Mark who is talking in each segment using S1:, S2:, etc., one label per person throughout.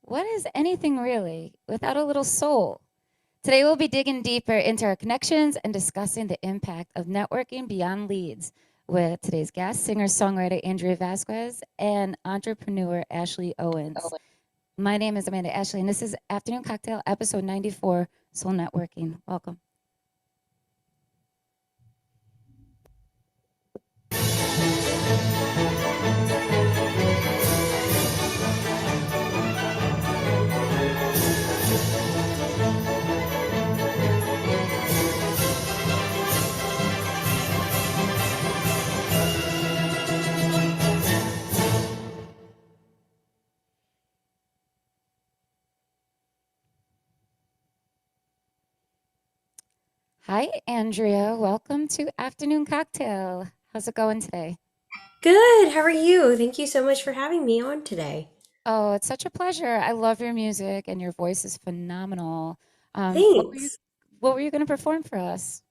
S1: What is anything really without a little soul? Today, we'll be digging deeper into our connections and discussing the impact of networking beyond leads with today's guest, singer songwriter Andrea Vasquez, and entrepreneur Ashley Owens. My name is Amanda Ashley, and this is Afternoon Cocktail, episode 94, Soul Networking. Welcome. Hi, Andrea. Welcome to Afternoon Cocktail. How's it going today?
S2: Good. How are you? Thank you so much for having me on today.
S1: Oh, it's such a pleasure. I love your music, and your voice is phenomenal. What were you
S2: Thanks.
S1: What were you going to perform for us?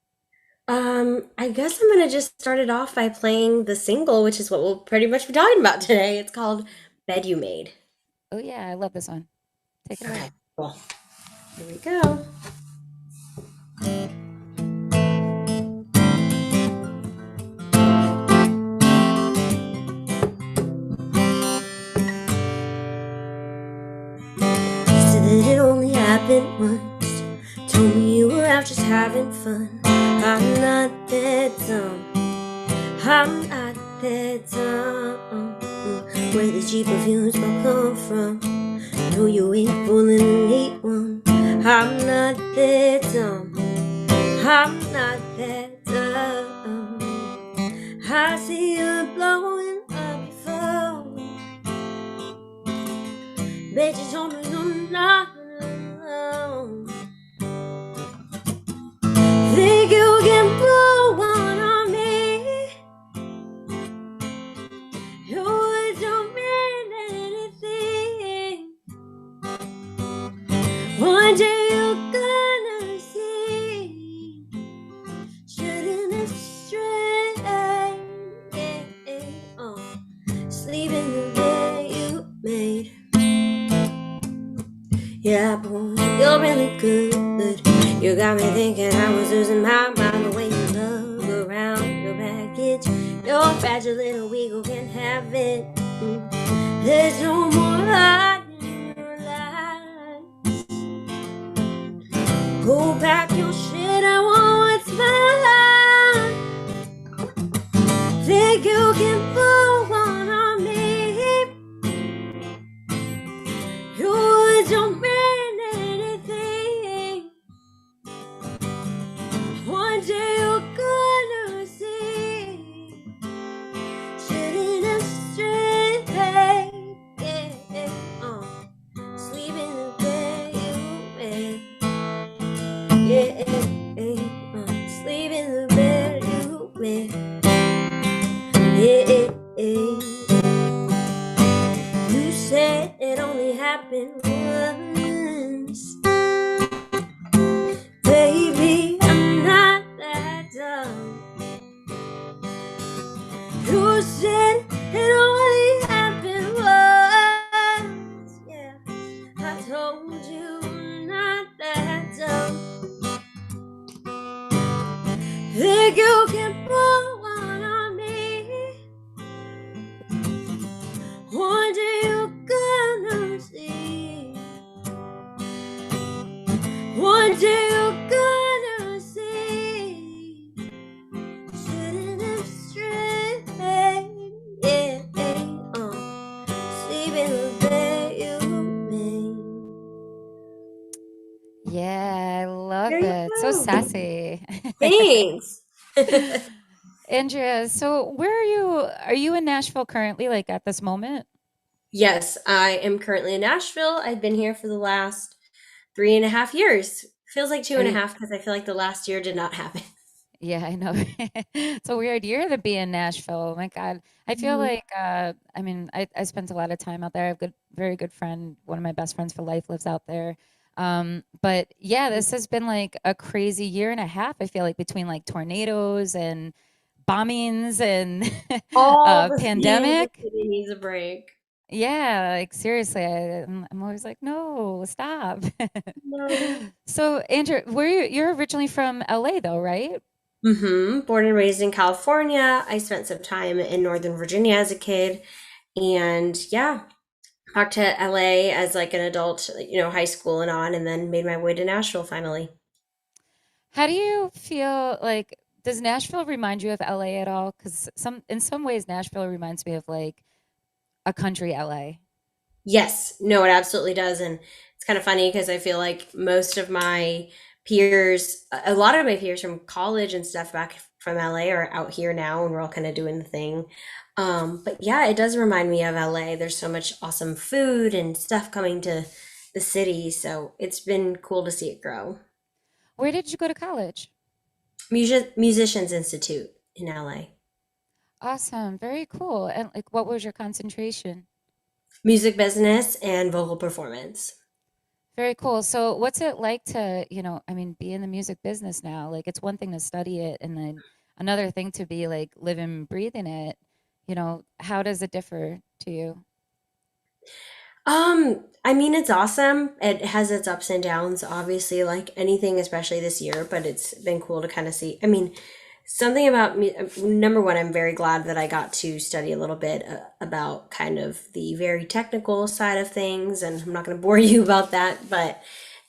S2: I guess I'm gonna just start it off by playing the single, which is what we'll pretty much be talking about today. It's called Bed You Made.
S1: Oh yeah, I love this one. Take it away.
S2: Okay, cool. Here we go. You said that it only happened once. Told me you were out just having fun. I'm not that dumb. I'm not that dumb. Where the cheap perfumes might come from. Know you ain't fooling and need one. I'm not that dumb. I'm not that dumb. I see you blowing up your phone. Bet you told me you're not alone. Think you can blow one on me? You don't mean anything. One day you're gonna see. Shouldn't have strayed. Sleep in the bed you made. Yeah, boy, you're really good. You got me thinking I was losing my mind. The way you look around your baggage. Your fragile little wiggle can have it. There's no more hiding your lies. Go pack your shit, I want what's mine. Think you can put one on me? You don't mean anything. One day you're gonna see. Shouldn't have strayed. Sleep in the bed you made. Sleep in the bed you made. You said it only happened once. Baby, I'm not that dumb. You said it only happened once. Yeah, I told you I'm not that dumb. Think you can put one on me? One day you're gonna see. One day you're gonna see. Shouldn't have strayed. Sleep in the bed you made.
S1: Yeah, I love
S2: There you
S1: it. So
S2: go.
S1: sassy.
S2: Thanks.
S1: Andrea, so where are you? Are you in Nashville currently, like at this moment?
S2: Yes, I am currently in Nashville. I've been here for the last 3.5 years. Feels like two
S1: Are
S2: and a
S1: you?
S2: half because I feel like the last year did not happen.
S1: Yeah, I know. It's a weird year to be in Nashville. Oh my God. I feel
S2: Mhm.
S1: like, I mean, I spent a lot of time out there. I have a very good friend. One of my best friends for life lives out there. But yeah, this has been like a crazy year and a half. I feel like between like tornadoes and bombings and
S2: All the things the
S1: pandemic.
S2: city needs a break.
S1: Yeah, like seriously, I'm always like, no, stop.
S2: No.
S1: So, Andrew, you're originally from LA though, right?
S2: Born and raised in California. I spent some time in Northern Virginia as a kid. And yeah, back to LA as like an adult, high school and on, and then made my way to Nashville finally.
S1: How do you feel like does Nashville remind you of LA at all? Because in some ways Nashville reminds me of like a country LA.
S2: Yes, no, it absolutely does. And it's kind of funny because I feel like most of my peers, a lot of my peers from college and stuff back from LA are out here now and we're all kind of doing the thing. But yeah, it does remind me of LA. There's so much awesome food and stuff coming to the city. So it's been cool to see it grow.
S1: Where did you go to college?
S2: Musicians Institute in LA.
S1: Awesome, very cool. And like, what was your concentration?
S2: Music business and vocal performance.
S1: Very cool. So, what's it like to, I mean, be in the music business now? Like, it's one thing to study it, and then another thing to be like living, breathing it. How does it differ to you?
S2: I mean, it's awesome. It has its ups and downs, obviously, like anything, especially this year, but it's been cool to kind of see. I mean, something about me, number one, I'm very glad that I got to study a little bit about kind of the very technical side of things, and I'm not going to bore you about that, but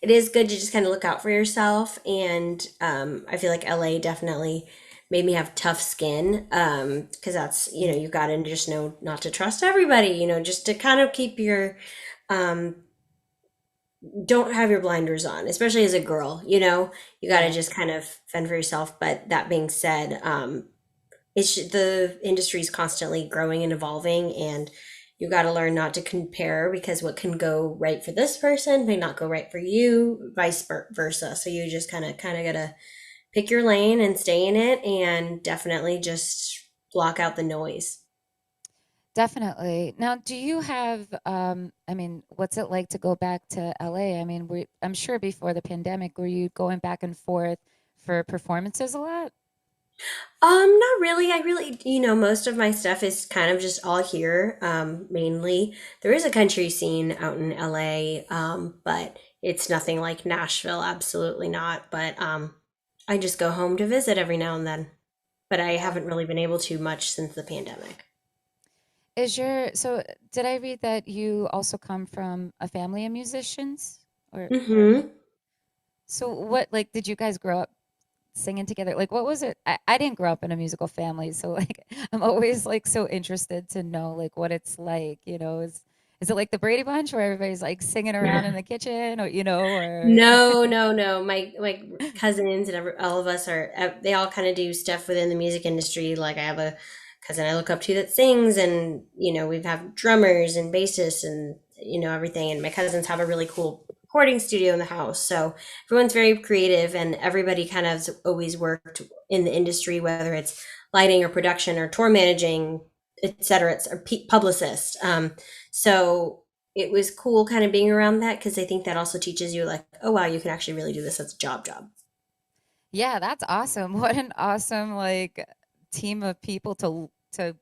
S2: it is good to just kind of look out for yourself. And I feel like LA definitely made me have tough skin because that's, you've got to just know not to trust everybody, just to kind of keep your um, don't have your blinders on, especially as a girl, you got to
S1: Yeah,
S2: just kind of fend for yourself. But that being said, the industry is constantly growing and evolving, and you got to learn not to compare because what can go right for this person may not go right for you, vice versa. So you just kind of gotta pick your lane and stay in it, and definitely just block out the noise.
S1: definitely. Now, do you have, I mean, what's it like to go back to LA? I mean, I'm sure before the pandemic, were you going back and forth for performances a lot?
S2: Not really. I really, most of my stuff is kind of just all here, mainly. There is a country scene out in LA, but it's nothing like Nashville, absolutely not. But I just go home to visit every now and then. But I
S1: Uh,
S2: haven't really been able to much since the pandemic.
S1: so did I read that you also come from a family of musicians? Or
S2: Mm-hmm.
S1: so what, like, did you guys grow up singing together? Like, what was it? I didn't grow up in a musical family, so like, I'm always like so interested to know like what it's like. Is it like the Brady Bunch where everybody's like singing around in the kitchen, or or
S2: No, no, no. My cousins and all of us are they all kind of do stuff within the music industry. Like I have a cousin I look up to that sings, and we've have drummers and bassists and everything. And my cousins have a really cool recording studio in the house, so everyone's very creative, and everybody kind of has always worked in the industry, whether it's lighting or production or tour managing, etc. It's a publicist. So it was cool kind of being around that because I think that also teaches you like, oh wow, you can actually really do this as a job.
S1: yeah, that's awesome. What an awesome like team of people to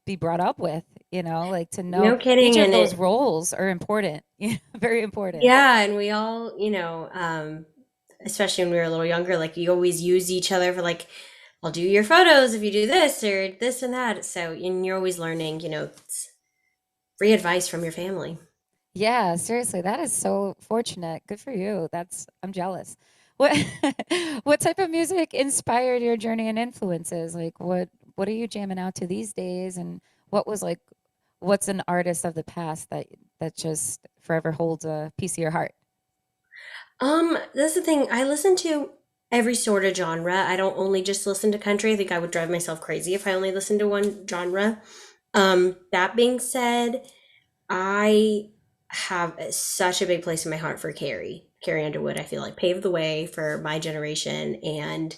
S1: be brought up with. Like to know
S2: No
S1: each
S2: kidding.
S1: of
S2: And
S1: those
S2: it,
S1: roles are important. Very important.
S2: yeah, and we all, especially when we were a little younger, like you always use each other for like, I'll do your photos if you do this or this and that. So, and you're always learning, it's free advice from your family.
S1: Yeah, seriously, that is so fortunate. Good for you. I'm jealous. What what type of music inspired your journey and influences? Like what are you jamming out to these days, and what was like what's an artist of the past that just forever holds a piece of your heart?
S2: That's the thing. I listen to every sort of genre. I don't only just listen to country. I think I would drive myself crazy if I only listened to one genre. That being said, I have such a big place in my heart for Carrie Underwood. I feel like paved the way for my generation, and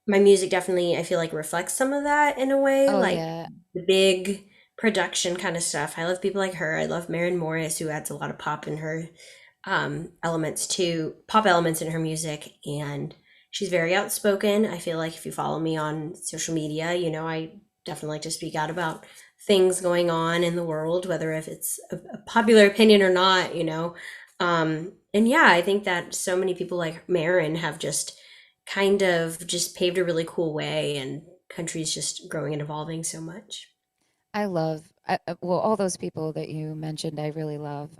S2: my music definitely I feel like reflects some of that in a way,
S1: Oh
S2: like
S1: yeah.
S2: the big production kind of stuff. I love people like her. I love Maren Morris, who adds a lot of pop in her elements too, pop elements in her music, and she's very outspoken. I feel like if you follow me on social media, I definitely like to speak out about things going on in the world, whether if it's a popular opinion or not, and yeah, I think that so many people like Marin have just kind of just paved a really cool way, and country's just growing and evolving so much.
S1: Well, all those people that you mentioned, I really love.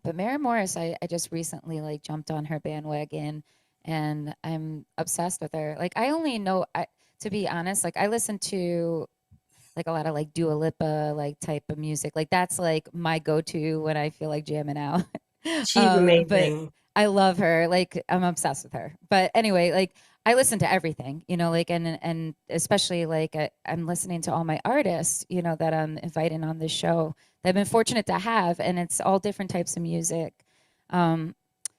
S1: But Mary Morris, I just recently like jumped on her bandwagon and I'm obsessed with her. Like I only know, to be honest, like I listen to like a lot of like Dua Lipa like type of music. Like that's like my go-to when I feel like jamming out.
S2: She's
S1: But
S2: amazing.
S1: I love her. Like I'm obsessed with her. But anyway, like I listen to everything, like and especially like I'm listening to all my artists, that I'm inviting on this show that I've been fortunate to have, and it's all different types of music. Um,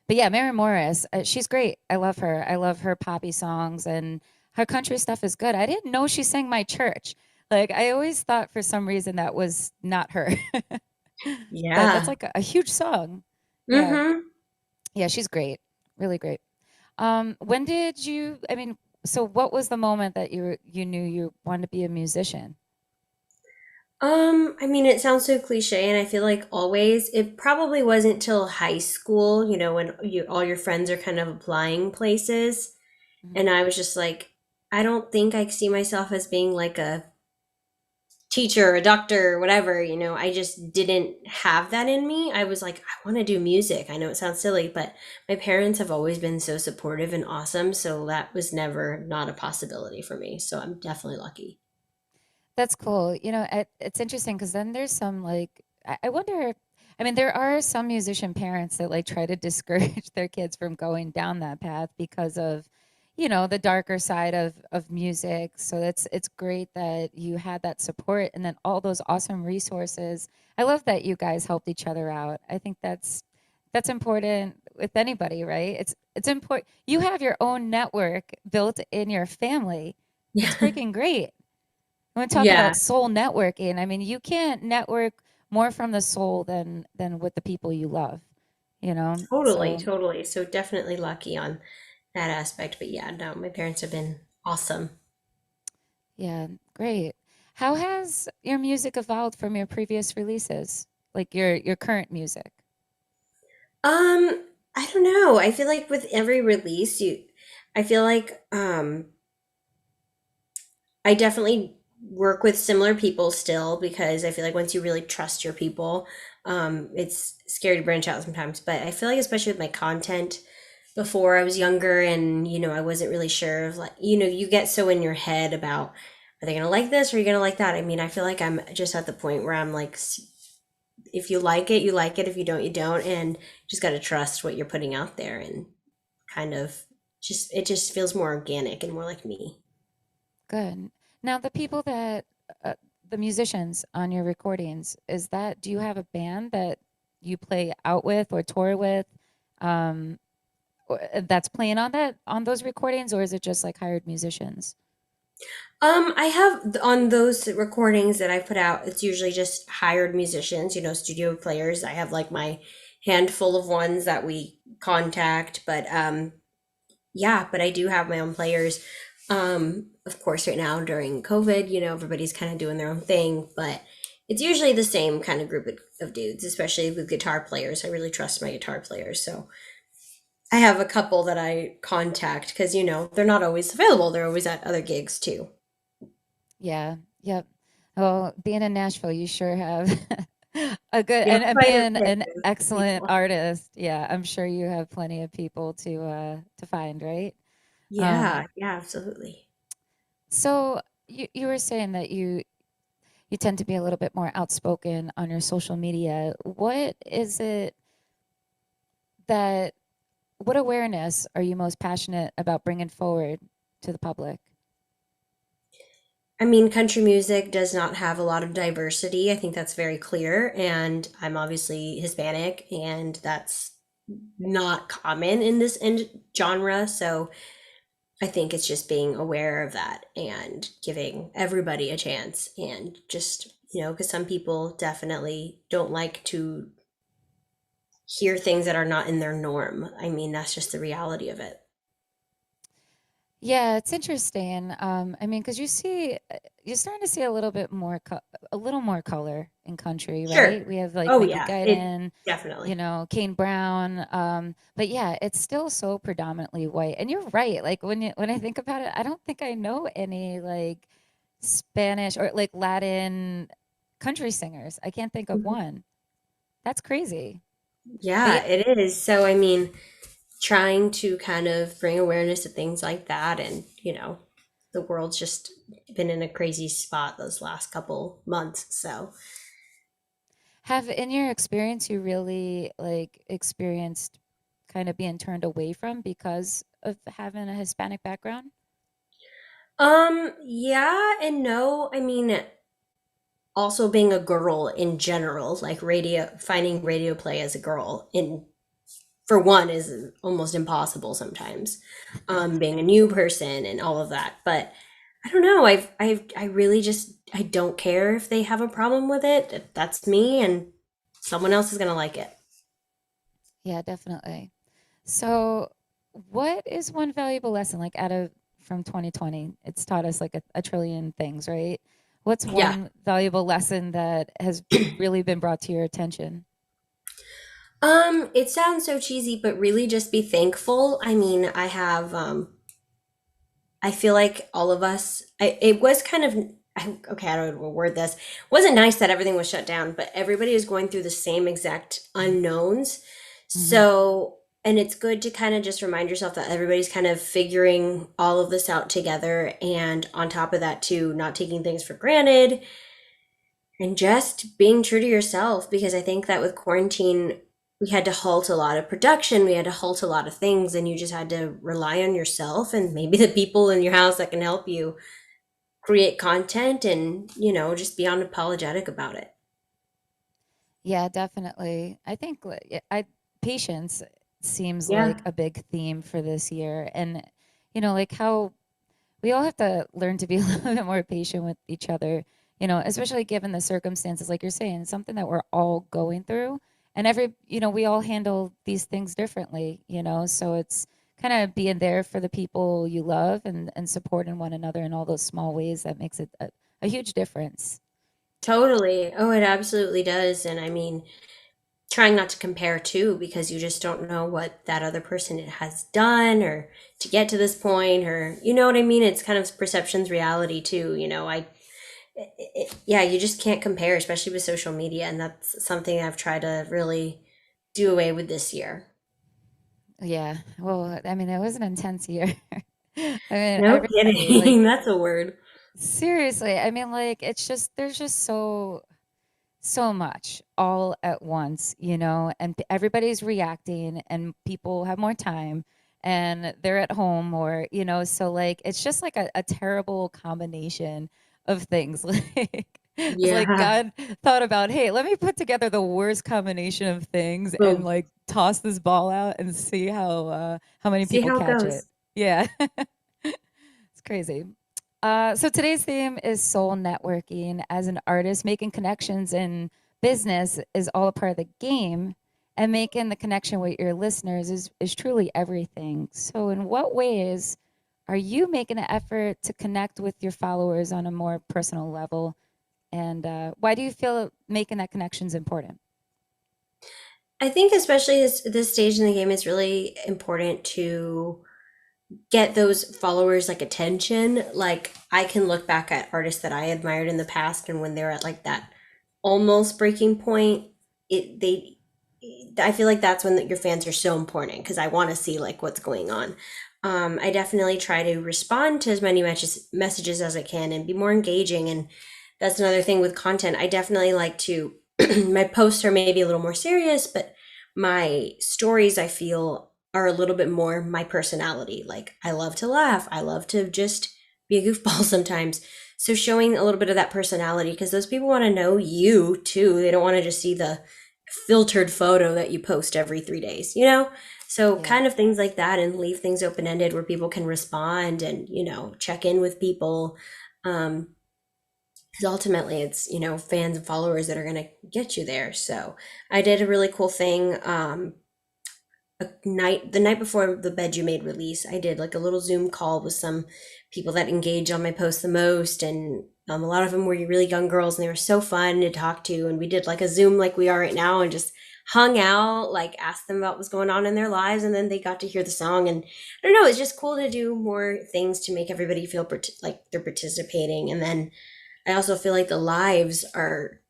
S1: but yeah, Mary Morris, she's great. I love her. I love her poppy songs and her country stuff is good. I didn't know she sang My Church. Like I always thought for some reason that was not her. But that's
S2: Yeah.
S1: like a huge song. Yeah.
S2: Mm-hmm.
S1: Yeah, she's great. Really great. When did you, I mean, so what was the moment that you knew you wanted to be a musician?
S2: I mean, it sounds so cliche, and I feel like always, it probably wasn't till high school, when all your friends are kind of applying places,
S1: Mhm.
S2: and I was just like, I don't think I see myself as being like a teacher, a doctor, or whatever, I just didn't have that in me. I was like, I want to do music. I know it sounds silly, but my parents have always been so supportive and awesome, so that was never not a possibility for me. So I'm definitely lucky.
S1: That's cool. It's interesting because then there's some like, I wonder, I mean, there are some musician parents that like try to discourage their kids from going down that path because of, the darker side of music. So it's great that you had that support and then all those awesome resources. I love that you guys helped each other out. I think that's important with anybody, right? It's important. You have your own network built in your family. That's
S2: Yeah.
S1: freaking great. When we talk
S2: Yeah,
S1: about soul networking, I mean, you can't network more from the soul than with the people you love, you know?
S2: totally,
S1: So,
S2: totally. So definitely lucky on that aspect. But yeah, no, my parents have been awesome.
S1: yeah, great. How has your music evolved from your previous releases? Like your current music?
S2: I don't know. I feel like with every release, I feel like I definitely work with similar people still because I feel like once you really trust your people, it's scary to branch out sometimes. But I feel like especially with my content, before I was younger and I wasn't really sure of like you get so in your head about are they gonna like this or are you gonna like that. I mean, I feel like I'm just at the point where I'm like, if you like it, you like it. If you don't, you don't, and you just got to trust what you're putting out there and kind of just it just feels more organic and more like me.
S1: Good. Now, uh, the musicians on your recordings, do you have a band that you play out with or tour with, um, that's playing on those recordings, or is it just like hired musicians?
S2: I have on those recordings that I put out, it's usually just hired musicians, studio players. I have like my handful of ones that we contact, but yeah, but I do have my own players. Of course, right now during COVID, everybody's kind of doing their own thing, but it's usually the same kind of group of dudes, especially with guitar players. I really trust my guitar players, so I have a couple that I contact because they're not always available. They're always at other gigs too.
S1: Yeah. Yep. Well, being in Nashville, you sure have a good
S2: We have
S1: and
S2: quite a
S1: being
S2: bit
S1: an
S2: of
S1: excellent
S2: people.
S1: artist. Yeah, I'm sure you have plenty of people to find, right? Um,
S2: Yeah, yeah, absolutely.
S1: so you were saying that you tend to be a little bit more outspoken on your social media. What is it that what awareness are you most passionate about bringing forward to the public?
S2: I mean, country music does not have a lot of diversity. I think that's very clear. And I'm obviously Hispanic, and that's not common in this genre. So I think it's just being aware of that and giving everybody a chance. And just, because some people definitely don't like to hear things that are not in their norm. I mean, that's just the reality of it.
S1: Yeah, it's interesting. I mean, because you're starting to see a little bit more, a little more color in country,
S2: Sure.
S1: right? We have like
S2: Oh
S1: Mickey
S2: yeah, it
S1: Guyton,
S2: definitely.
S1: Kane Brown. But yeah, it's still so predominantly white. And you're right. Like when I think about it, I don't think I know any like Spanish or like Latin country singers. I can't think of
S2: Mhm.
S1: one. That's crazy. But
S2: Yeah,
S1: yeah,
S2: it is. So I mean, trying to kind of bring awareness to things like that, and the world's just been in a crazy spot those last couple months. So
S1: have in your experience you really like experienced kind of being turned away from because of having a Hispanic background?
S2: yeah and no. I mean, also being a girl in general, like finding radio play as a girl in for one is almost impossible sometimes. Being a new person and all of that. But I don't know. I really just I don't care if they have a problem with it. That's me and someone else is gonna like it.
S1: Yeah, definitely. So, what is one valuable lesson like out of from 2020? It's taught us like a trillion things, right? What's
S2: Yeah.
S1: one valuable lesson that has really been brought to your attention?
S2: It sounds so cheesy, but really just be thankful. I mean, I feel like all of us, it was kind of, okay, I don't know how to word this. It wasn't nice that everything was shut down, but everybody is going through the same exact unknowns.
S1: Hmm.
S2: So, and it's good to kind of just remind yourself that everybody's kind of figuring all of this out together. And on top of that, too, not taking things for granted and just being true to yourself. Because I think that with quarantine, we had to halt a lot of production, we had to halt a lot of things, and you just had to rely on yourself and maybe the people in your house that can help you create content and, just be unapologetic about it.
S1: Yeah, definitely. I think I patience seems
S2: Yeah,
S1: like a big theme for this year, and like how we all have to learn to be a little bit more patient with each other, especially given the circumstances, like you're saying, something that we're all going through. And we all handle these things differently, so it's kind of being there for the people you love and supporting one another in all those small ways that makes it a huge difference.
S2: totally. Oh, it absolutely does. And I mean, trying not to compare too, because you just don't know what that other person has done or to get to this point, or you know what I mean? It's kind of perception's reality too. Yeah, you just can't compare, especially with social media. And that's something I've tried to really do away with this year.
S1: Yeah. Well, I mean, it was an intense year. I mean,
S2: No
S1: everybody, like,
S2: kidding. That's a word.
S1: seriously, I mean, like, it's just, there's just so much all at once, and everybody's reacting and people have more time and they're at home or, so like it's just like a terrible combination of things. Like it's like
S2: Yeah.
S1: God thought about, hey, let me put together the worst combination of things and
S2: Boom.
S1: like toss this ball out and see how many
S2: See
S1: people
S2: how it
S1: catch it.
S2: goes.
S1: Yeah. It's crazy. So today's theme is soul networking. As an artist, making connections in business is all a part of the game, and making the connection with your listeners is truly everything. So, in what ways are you making an effort to connect with your followers on a more personal level? And why do you feel making that connection is important?
S2: I think especially this stage in the game, it's really important to get those followers like attention. Like I can look back at artists that I admired in the past, and when they're at like that almost breaking point, it they I feel like that's when your fans are so important because I want to see like what's going on. I definitely try to respond to as many messages as I can and be more engaging. And that's another thing with content. I definitely like to, my posts are maybe a little more serious, but my stories I feel are a little bit more my personality. Like I love to laugh, I love to just be a goofball sometimes. So showing a little bit of that personality because those people want to know you too. They don't want to just see the filtered photo that you post every 3 days, you know? So
S1: Yeah.
S2: kind of things like that and leave things open ended where people can respond and, check in with people. Um, because ultimately it's, fans and followers that are going to get you there. So I did a really cool thing. the night before the Bed You Made release, I did like a little Zoom call with some people that engage on my post the most, and a lot of them were really young girls, and they were so fun to talk to. And we did like a Zoom like we are right now, and just hung out, like asked them about what's going on in their lives, and then they got to hear the song. And I don't know, it's just cool to do more things to make everybody feel like they're participating. And then I also feel like the lives are,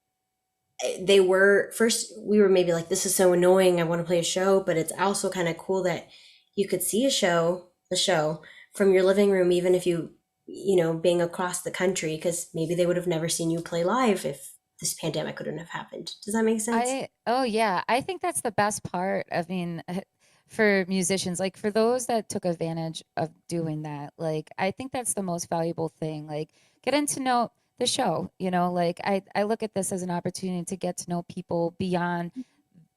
S2: they were first, we were maybe like, this is so annoying, I want to play a show, but it's also kind of cool that you could see the show from your living room, even if being across the country, because maybe they would have never seen you play live if this pandemic wouldn't have happened. Does that make sense?
S1: Oh yeah, I think that's the best part. I mean, for musicians, like for those that took advantage of doing that, like I think that's the most valuable thing. Like getting to know the show, like I look at this as an opportunity to get to know people beyond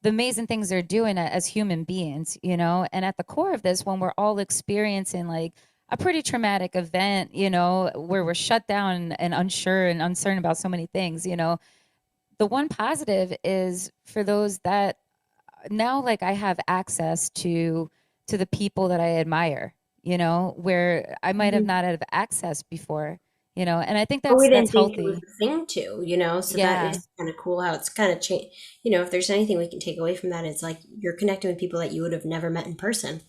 S1: the amazing things they're doing as human beings, and at the core of this, when we're all experiencing like a pretty traumatic event, where we're shut down and unsure and uncertain about so many things, the one positive is for those that now like I have access to the people that I admire, where I might have
S2: Mhm.
S1: not had access before, and I think
S2: But we
S1: that's
S2: didn't think it was
S1: healthy.
S2: a thing to. So that
S1: Yeah.
S2: is kind of cool how it's kind of changed. If there's anything we can take away from that, it's like you're connecting with people that you would have never met in person.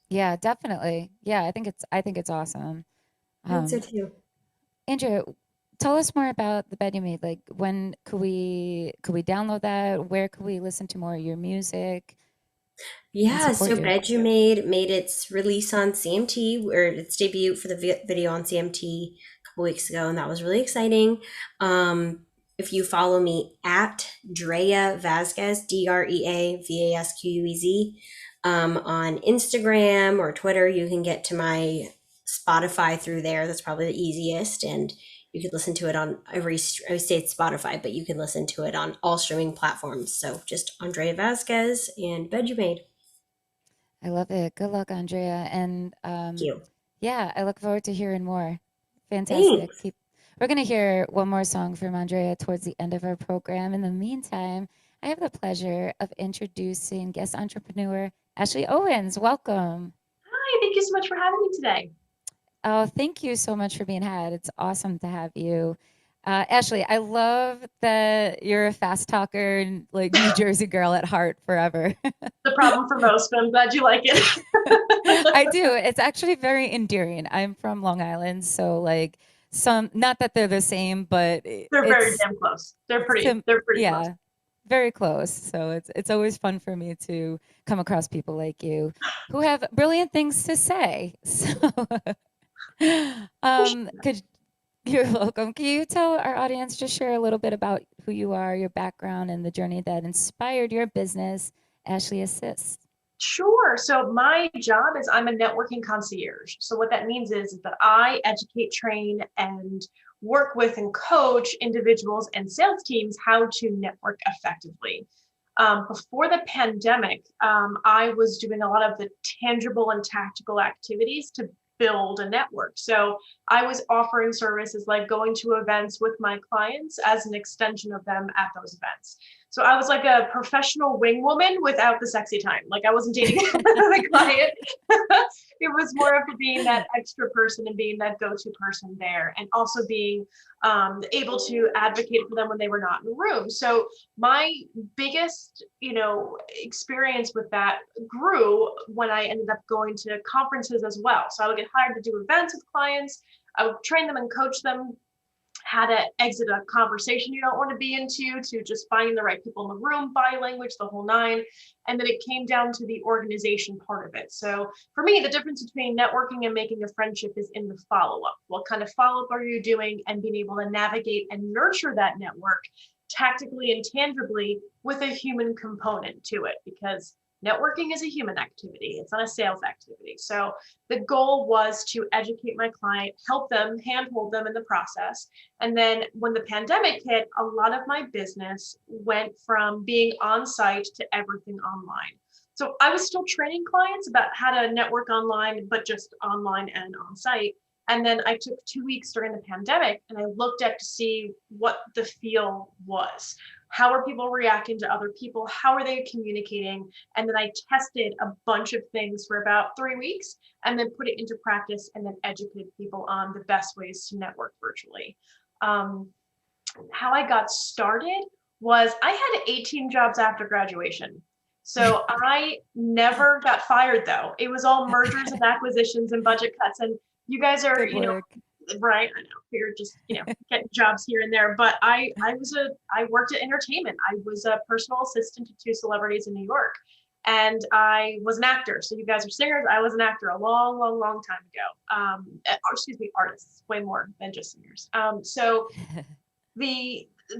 S1: Yeah, definitely. Yeah, I think it's awesome.
S2: I think so
S1: Um,
S2: too.
S1: Andrew, tell us more about the bed you made. Like when could we download that? Where could we listen to more of your music and
S2: Yeah,
S1: support
S2: so
S1: you?
S2: Bed You made its release on CMT, or its debut for the video on CMT a couple weeks ago, and that was really exciting. If you follow me at Drea Vasquez, DreaVasquez, on Instagram or Twitter, you can get to my Spotify through there. That's probably the easiest, and you could listen to it on I would say it's Spotify, but you can listen to it on all streaming platforms. So just Andrea Vasquez and Bed You Made.
S1: I love it. Good luck, Andrea. And
S2: Thank you.
S1: yeah, I look forward to hearing more. Fantastic.
S2: Thanks.
S1: We're going to hear one more song from Andrea towards the end of our program. In the meantime, I have the pleasure of introducing guest entrepreneur Ashley Owens. Welcome.
S3: Hi, thank you so much for having me today.
S1: Oh, thank you so much for being had. It's awesome to have you. Ashley, I love that you're a fast talker and like New Jersey girl at heart forever.
S3: The problem for most, but I'm glad you like it.
S1: I do. It's actually very endearing. I'm from Long Island, so like not that they're the same, but
S3: They're very
S1: it's
S3: damn close. They're pretty.
S1: sim
S3: They're pretty close.
S1: yeah, very close. So it's always fun for me to come across people like you who have brilliant things to say. So could you're welcome. Can you tell our audience, just share a little bit about who you are, your background, and the journey that inspired your business, Ashley Assist?
S3: Sure. So my job is I'm a networking concierge. So what that means is that I educate, train, and work with and coach individuals and sales teams how to network effectively. Before the pandemic, I was doing a lot of the tangible and tactical activities to build a network. So I was offering services like going to events with my clients as an extension of them at those events. So I was like a professional wing woman without the sexy time. Like I wasn't dating the client. It was more of being that extra person and being that go-to person there, and also being able to advocate for them when they were not in the room. So my biggest, experience with that grew when I ended up going to conferences as well. So I would get hired to do events with clients. I would train them and coach them how to exit a conversation you don't want to be into, to just finding the right people in the room, body language, the whole nine. And then it came down to the organization part of it. So for me, the difference between networking and making a friendship is in the follow-up. What kind of follow-up are you doing, and being able to navigate and nurture that network tactically and tangibly with a human component to it, because networking is a human activity. It's not a sales activity. So the goal was to educate my client, help them, handhold them in the process. And then when the pandemic hit, a lot of my business went from being on site to everything online. So I was still training clients about how to network online, but just online and on site. And then I took 2 weeks during the pandemic and I looked at to see what the feel was. How are people reacting to other people? How are they communicating? And then I tested a bunch of things for about 3 weeks and then put it into practice and then educate people on the best ways to network virtually. Um, how I got started was I had 18 jobs after graduation. So I never got fired though. It was all mergers and acquisitions and budget cuts. And you guys are,
S1: Good work.
S3: right, I know you're just, getting jobs here and there, but I worked at entertainment. I was a personal assistant to two celebrities in New York, and I was an actor. So you guys are singers. I was an actor a long, long, long time ago. Or excuse me, artists, way more than just singers. So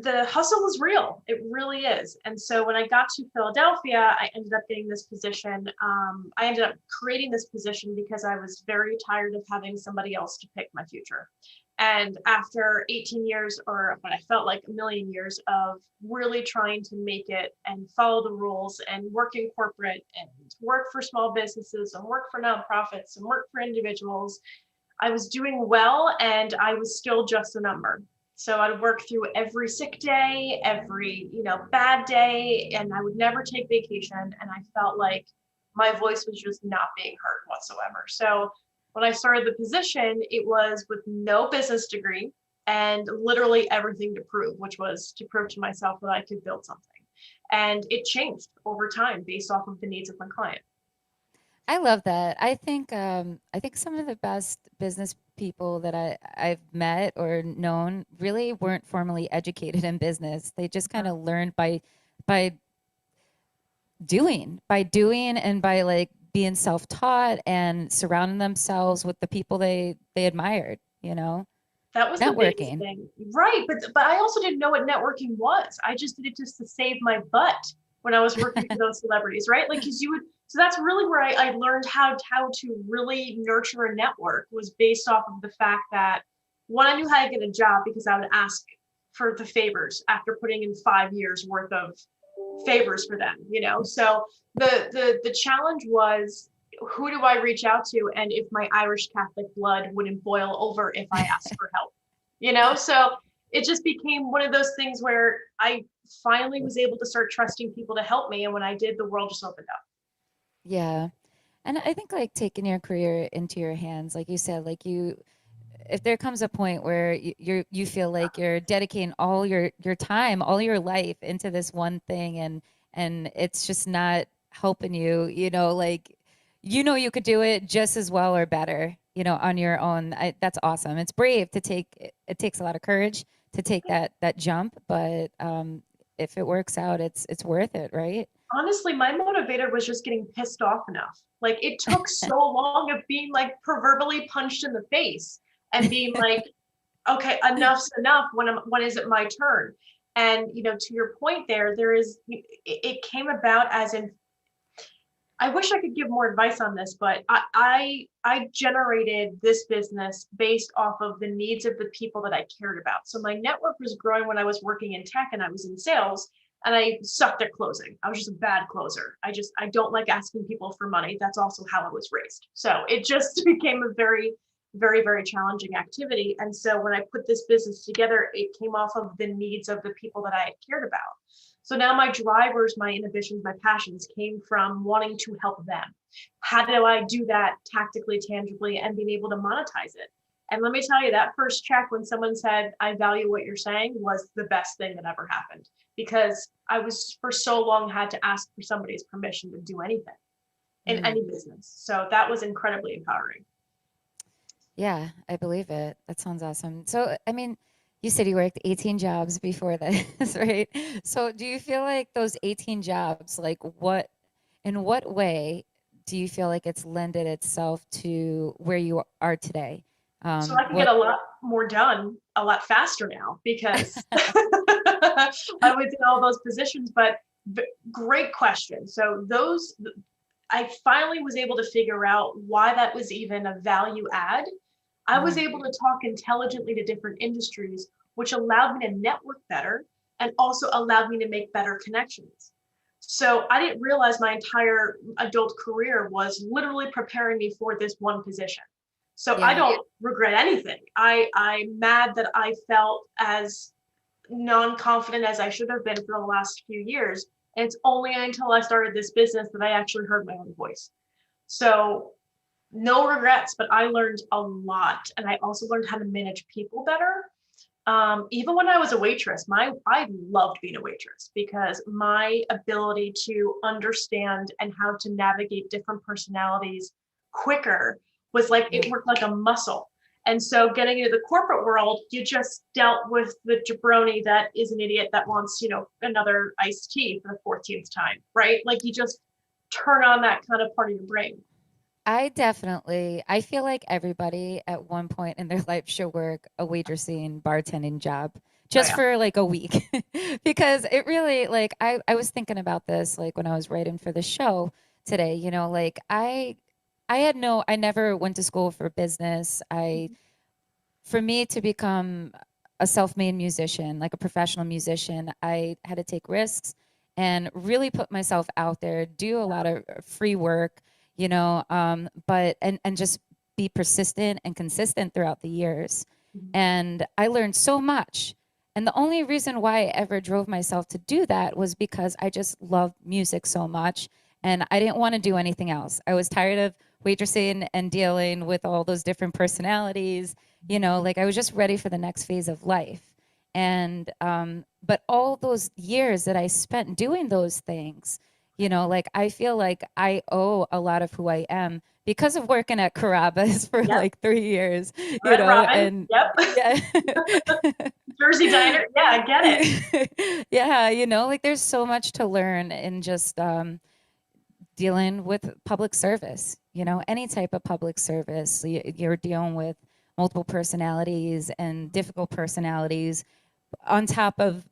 S3: the hustle is real. It really is. And so when I got to Philadelphia, I ended up getting this position. I ended up creating this position because I was very tired of having somebody else to pick my future. And after 18 years, or what I felt like a million years of really trying to make it and follow the rules and work in corporate and work for small businesses and work for nonprofits and work for individuals, I was doing well and I was still just a number. So I'd work through every sick day, every, bad day, and I would never take vacation. And I felt like my voice was just not being heard whatsoever. So when I started the position, it was with no business degree and literally everything to prove, which was to prove to myself that I could build something. And it changed over time based off of the needs of my client.
S1: I love that. I think some of the best business people that I've met or known really weren't formally educated in business. They just kind of learned by by doing and by like being self-taught and surrounding themselves with the people they admired.
S3: That was the biggest
S1: Networking.
S3: thing. Right. But I also didn't know what networking was. I just did it just to save my butt when I was working for those celebrities, right? Like, because you would, so that's really where I learned how to really nurture a network, was based off of the fact that, one, I knew how to get a job because I would ask for the favors after putting in 5 years worth of favors for them. So the challenge was, who do I reach out to, and if my Irish Catholic blood wouldn't boil over if I asked for help. So it just became one of those things where I finally was able to start trusting people to help me, and when I did, the world just opened up.
S1: Yeah. And I think like taking your career into your hands, like you said, like if there comes a point where you feel like you're dedicating all your time, all your life into this one thing, and it's just not helping you, like you could do it just as well or better, on your own. That's awesome. It's brave to take. It takes a lot of courage to take that jump, but if it works out, it's worth it, right?
S3: Honestly, my motivator was just getting pissed off enough. Like, it took so long of being like proverbially punched in the face and being like, okay, enough's enough. When is it my turn? And to your point, it came about as in, I wish I could give more advice on this, but I generated this business based off of the needs of the people that I cared about. So my network was growing when I was working in tech and I was in sales, and I sucked at closing. I was just a bad closer. I don't like asking people for money. That's also how I was raised. So it just became a very, very, very challenging activity. And so when I put this business together, it came off of the needs of the people that I cared about. So now my drivers, my inhibitions, my passions came from wanting to help them. How do I do that tactically, tangibly, and being able to monetize it? And let me tell you, that first check when someone said, I value what you're saying, was the best thing that ever happened, because I was for so long had to ask for somebody's permission to do anything in any business. So that was incredibly empowering.
S1: Yeah, I believe it. That sounds awesome. So, I mean, you said you worked 18 jobs before this, right? So, do you feel like those 18 jobs, like in what way do you feel like it's lended itself to where you are today?
S3: So I can get
S1: What,
S3: a lot more done a lot faster now because I was in all those positions. But great question. So I finally was able to figure out why that was even a value add. I was
S1: Mhm.
S3: able to talk intelligently to different industries, which allowed me to network better and also allowed me to make better connections. So I didn't realize my entire adult career was literally preparing me for this one position. So I
S1: Yeah.
S3: don't regret anything. I'm mad that I felt as non-confident as I should have been for the last few years. And it's only until I started this business that I actually heard my own voice. So no regrets, but I learned a lot. And I also learned how to manage people better. Even when I was a waitress, I loved being a waitress because my ability to understand and how to navigate different personalities quicker was like, it worked like a muscle. And so getting into the corporate world, you just dealt with the jabroni that is an idiot that wants, another iced tea for the 14th time, right? Like you just turn on that kind of part of your brain.
S1: I feel like everybody at one point in their life should work a waitressing bartending job
S3: Oh
S1: just
S3: yeah.
S1: for like a week because it really like I was thinking about this like when I was writing for the show today, like I never went to school for business. For me to become a self-made musician, like a professional musician, I had to take risks and really put myself out there, do a lot of free work, but and just be persistent and consistent throughout the years.
S3: Mhm.
S1: And I learned so much. And the only reason why I ever drove myself to do that was because I just loved music so much and I didn't want to do anything else. I was tired of waitressing and dealing with all those different personalities, like I was just ready for the next phase of life. And but all those years that I spent doing those things, like I feel like I owe a lot of who I am because of working at Carrabba's for
S3: Yep.
S1: like 3 years,
S3: Red Robin.
S1: and
S3: Yep.
S1: yeah.
S3: Jersey Diner. Yeah, I get it.
S1: Yeah, like there's so much to learn in just dealing with public service, any type of public service. You're dealing with multiple personalities and difficult personalities on top of,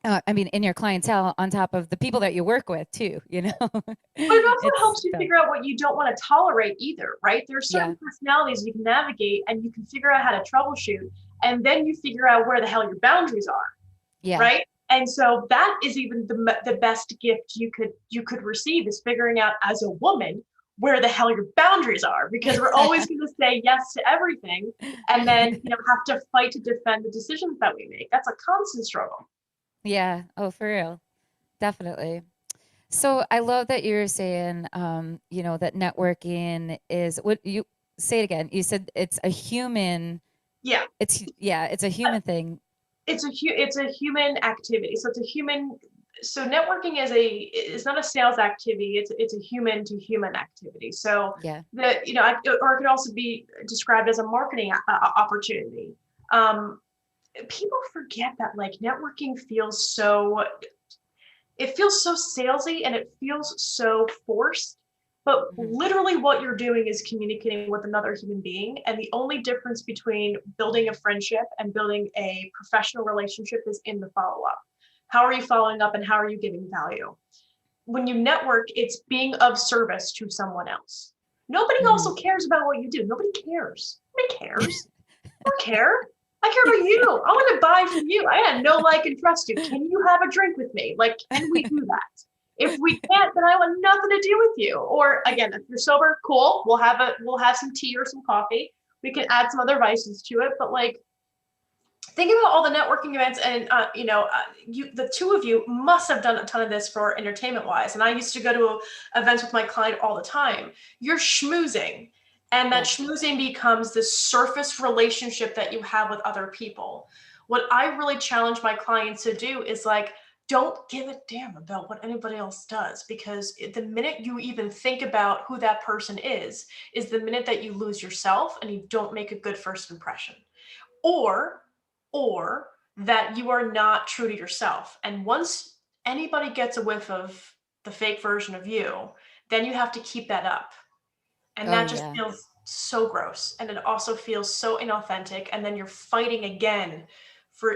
S1: in your clientele, on top of the people that you work with too,
S3: But it also
S1: It's
S3: helps you
S1: tough.
S3: figure out what you don't want to tolerate either, right? There's
S1: Yeah,
S3: certain personalities you can navigate and you can figure out how to troubleshoot. And then you figure out where the hell your boundaries are,
S1: yeah.
S3: right? And so that is even the best gift you could receive is figuring out as a woman where the hell your boundaries are, because we're always going to say yes to everything and then have to fight to defend the decisions that we make. That's a constant struggle.
S1: Yeah. Oh, for real. Definitely. So I love that you're saying, that networking is what you say it again. You said it's a human,
S3: Yeah.
S1: it's a human thing.
S3: It's a human activity. So it's a human. So networking is not a sales activity. It's a human to human activity. So
S1: Yeah.
S3: or it could also be described as a marketing opportunity. People forget that like networking feels so salesy and it feels so forced. But
S1: Mhm.
S3: literally what you're doing is communicating with another human being. And the only difference between building a friendship and building a professional relationship is in the follow-up. How are you following up and how are you giving value? When you network, it's being of service to someone else. Nobody also
S1: Mhm.
S3: cares about what you do. Nobody cares. Nobody cares. I don't care. I care about you. I want to buy from you. I had no like and trust you. Can you have a drink with me? Like, can we do that? If we can't, then I want nothing to do with you. Or again, if you're sober, cool. We'll have some tea or some coffee. We can add some other vices to it. But like, think about all the networking events, and the two of you must have done a ton of this for entertainment wise. And I used to go to events with my client all the time. You're schmoozing, and that
S1: Yeah.
S3: schmoozing becomes this surface relationship that you have with other people. What I really challenge my clients to do is like, don't give a damn about what anybody else does, because the minute you even think about who that person is the minute that you lose yourself and you don't make a good first impression, or or that you are not true to yourself. And once anybody gets a whiff of the fake version of you, then you have to keep that up. And
S1: Oh
S3: that just
S1: yeah.
S3: feels so gross. And it also feels so inauthentic. And then you're fighting again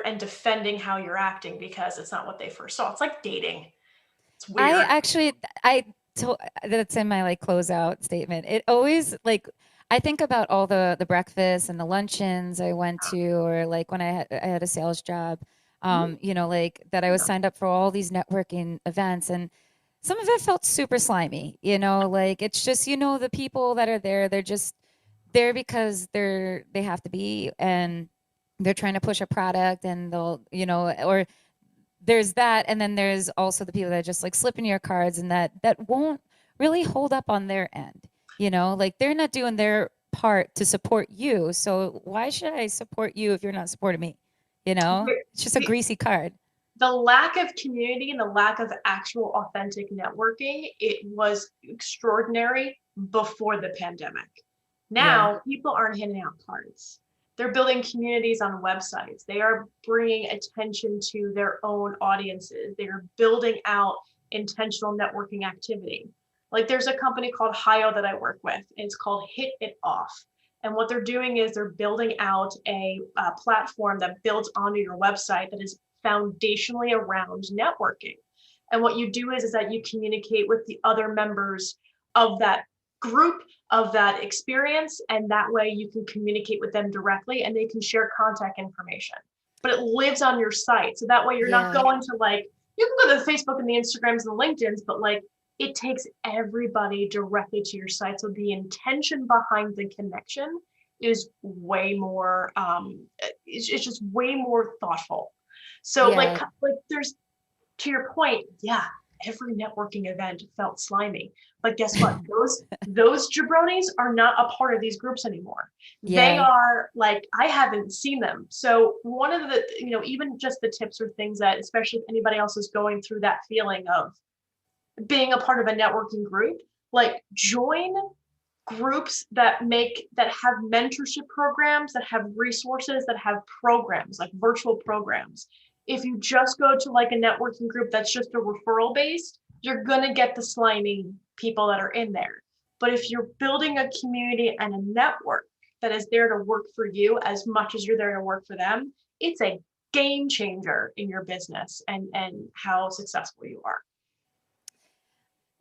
S3: and defending how you're acting because it's not what they first saw. It's like dating. It's
S1: I
S3: weird.
S1: actually I told that's in my like closeout statement. It always like I think about all the breakfasts and the luncheons I went to, or like when I had a sales job,
S3: Mhm.
S1: like that I was signed up for all these networking events, and some of it felt super slimy, like it's just, the people that are there, they're just there because they have to be, and they're trying to push a product and they'll, or there's that. And then there's also the people that just like slip in your cards and that won't really hold up on their end, like they're not doing their part to support you. So why should I support you if you're not supporting me? It's just a greasy card.
S3: The lack of community and the lack of actual authentic networking, it was extraordinary before the pandemic. Now, people aren't handing out cards. They're building communities on websites. They are bringing attention to their own audiences. They are building out intentional networking activity. Like there's a company called Hio that I work with, and it's called Hit It Off. And what they're doing is they're building out a platform that builds onto your website that is foundationally around networking. And what you do is that you communicate with the other members of that group, of that experience, and that way you can communicate with them directly and they can share contact information. But it lives on your site. So that way you're not going to like, you can go to the Facebook and the Instagrams and the LinkedIns, but like it takes everybody directly to your site. So the intention behind the connection is way more, it's just way more thoughtful. So like there's, to your point, every networking event felt slimy. But guess what? Those jabronis are not a part of these groups anymore. They are like, I haven't seen them. So one of the, even just the tips or things that, especially if anybody else is going through that feeling of being a part of a networking group, like join groups that have mentorship programs, that have resources, that have programs, like virtual programs. If you just go to like a networking group that's just a referral based, you're going to get the slimy people that are in there. But if you're building a community and a network that is there to work for you as much as you're there to work for them, it's a game changer in your business and how successful you are.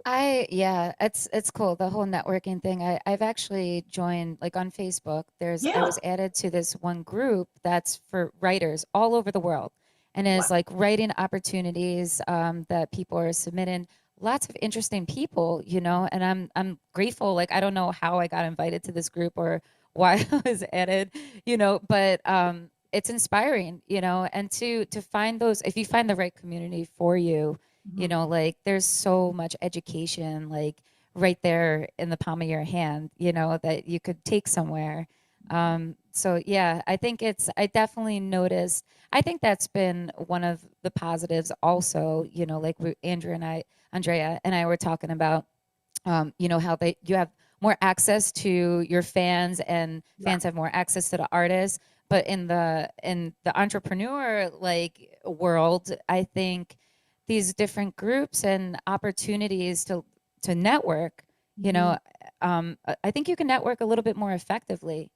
S1: It's cool. The whole networking thing. I've actually joined like on Facebook. I was added to this one group that's for writers all over the world. And it's like writing opportunities that people are submitting. Lots of interesting people, and I'm grateful. Like I don't know how I got invited to this group or why I was added, but it's inspiring, and to find those, if you find the right community for you, like there's so much education like right there in the palm of your hand, that you could take somewhere. So I think I definitely noticed, I think that's been one of the positives also, like Andrea and I were talking about, how you have more access to your fans and fans have more access to the artists. But in the entrepreneur like world, I think these different groups and opportunities to network, I think you can network a little bit more effectively.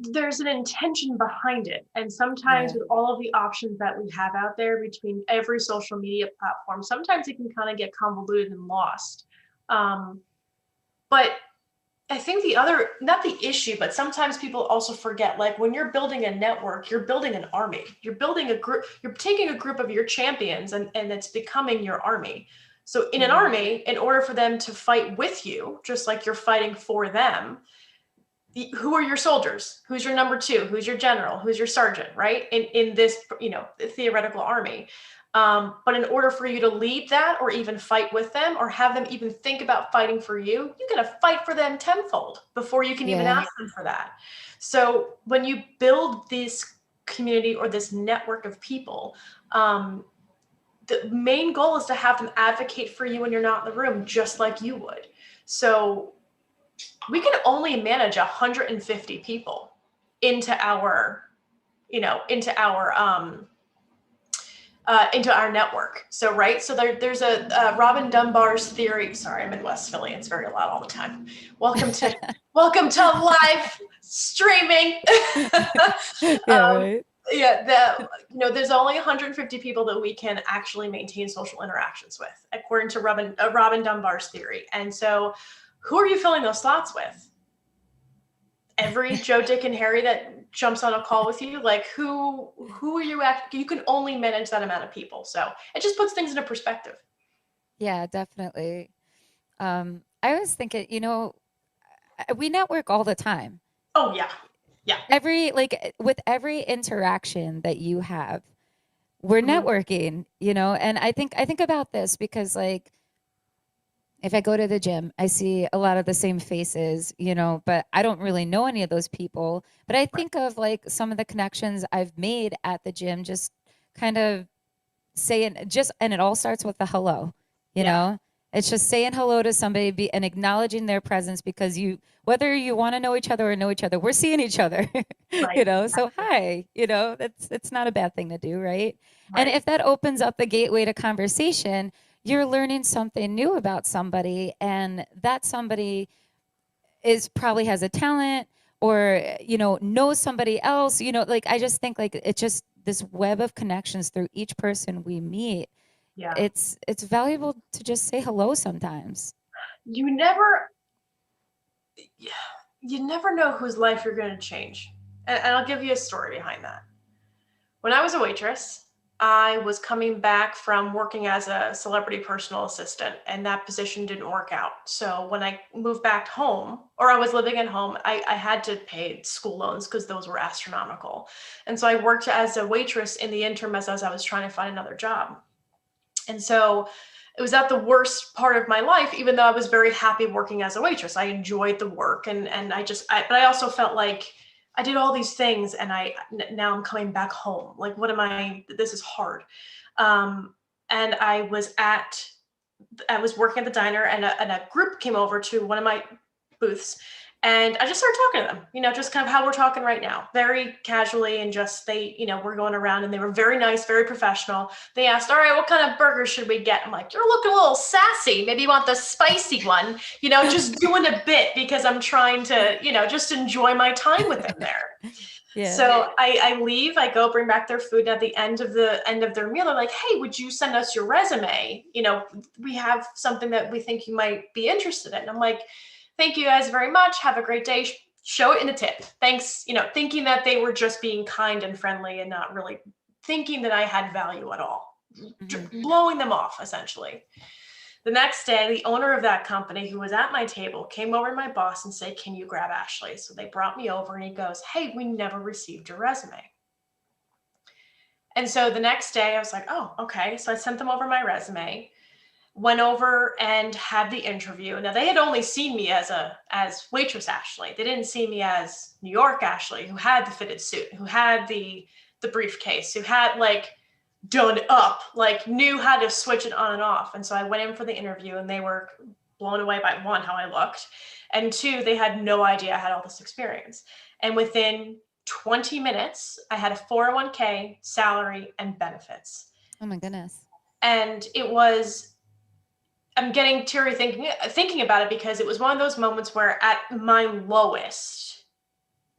S3: There's an intention behind it. And sometimes with all of the options that we have out there between every social media platform, sometimes it can kind of get convoluted and lost. But I think not the issue, but sometimes people also forget, like when you're building a network, you're building an army. You're building a group, you're taking a group of your champions and it's becoming your army. So in an army, in order for them to fight with you, just like you're fighting for them, who are your soldiers? Who's your number two? Who's your general? Who's your sergeant, right? In this, theoretical army. But in order for you to lead that or even fight with them or have them even think about fighting for you, you got to fight for them tenfold before you can even ask them for that. So when you build this community or this network of people, the main goal is to have them advocate for you when you're not in the room, just like you would. So we can only manage 150 people into our network. So, right. So there's a Robin Dunbar's theory. Sorry, I'm in West Philly. It's very loud all the time. Welcome to live streaming.
S1: Right.
S3: There's only 150 people that we can actually maintain social interactions with, according to Robin Dunbar's theory. And so who are you filling those slots with? Every Joe, Dick, and Harry that jumps on a call with you, like who are you you can only manage that amount of people. So it just puts things into perspective.
S1: Yeah, definitely. I was thinking, we network all the time.
S3: Oh yeah. Yeah.
S1: With every interaction that you have, we're
S3: Mhm.
S1: networking, and I think about this because like if I go to the gym, I see a lot of the same faces, but I don't really know any of those people. But I
S3: Right.
S1: think of like some of the connections I've made at the gym, just kind of and it all starts with a hello, you
S3: Yeah.
S1: know? It's just saying hello to somebody and acknowledging their presence because whether you want to know each other or know each other, we're seeing each other,
S3: Right.
S1: So
S3: Exactly.
S1: hi, it's not a bad thing to do, right? And
S3: Right.
S1: if that opens up the gateway to conversation, you're learning something new about somebody, and that somebody is probably has a talent or knows somebody else, like I just think like it's just this web of connections through each person we meet.
S3: Yeah.
S1: It's valuable to just say hello sometimes.
S3: You never, you never know whose life you're going to change. And I'll give you a story behind that. When I was a waitress, I was coming back from working as a celebrity personal assistant, and that position didn't work out. So when I moved back home, or I was living at home, I had to pay school loans because those were astronomical. And so I worked as a waitress in the interim as I was trying to find another job. And so it was at the worst part of my life, even though I was very happy working as a waitress. I enjoyed the work, and but I also felt like I did all these things, and now I'm coming back home. Like, what am I? This is hard. And I was working at the diner, and a group came over to one of my booths, and I just started talking to them, just kind of how we're talking right now, very casually, and just we're going around, and they were very nice, very professional. They asked, all right, what kind of burgers should we get? I'm like, you're looking a little sassy. Maybe you want the spicy one, just doing a bit because I'm trying to, just enjoy my time with them there.
S1: Yeah.
S3: So I leave, I go bring back their food. And at the end of their meal, they're like, hey, would you send us your resume? We have something that we think you might be interested in. I'm like, thank you guys very much. Have a great day. Show it in a tip. Thanks. Thinking that they were just being kind and friendly and not really thinking that I had value at all.
S1: Mhm.
S3: Blowing them off, essentially. The next day, the owner of that company who was at my table came over to my boss and said, can you grab Ashley? So they brought me over, and he goes, hey, we never received your resume. And so the next day I was like, oh, okay. So I sent them over my resume, went over and had the interview. Now they had only seen me as waitress Ashley. They didn't see me as New York Ashley, who had the fitted suit, who had the briefcase, who had like done up, like knew how to switch it on and off. And so I went in for the interview, and they were blown away by, one, how I looked, and two, they had no idea I had all this experience. And within 20 minutes, I had a 401k, salary, and benefits.
S1: Oh my goodness.
S3: And I'm getting teary thinking about it, because it was one of those moments where at my lowest,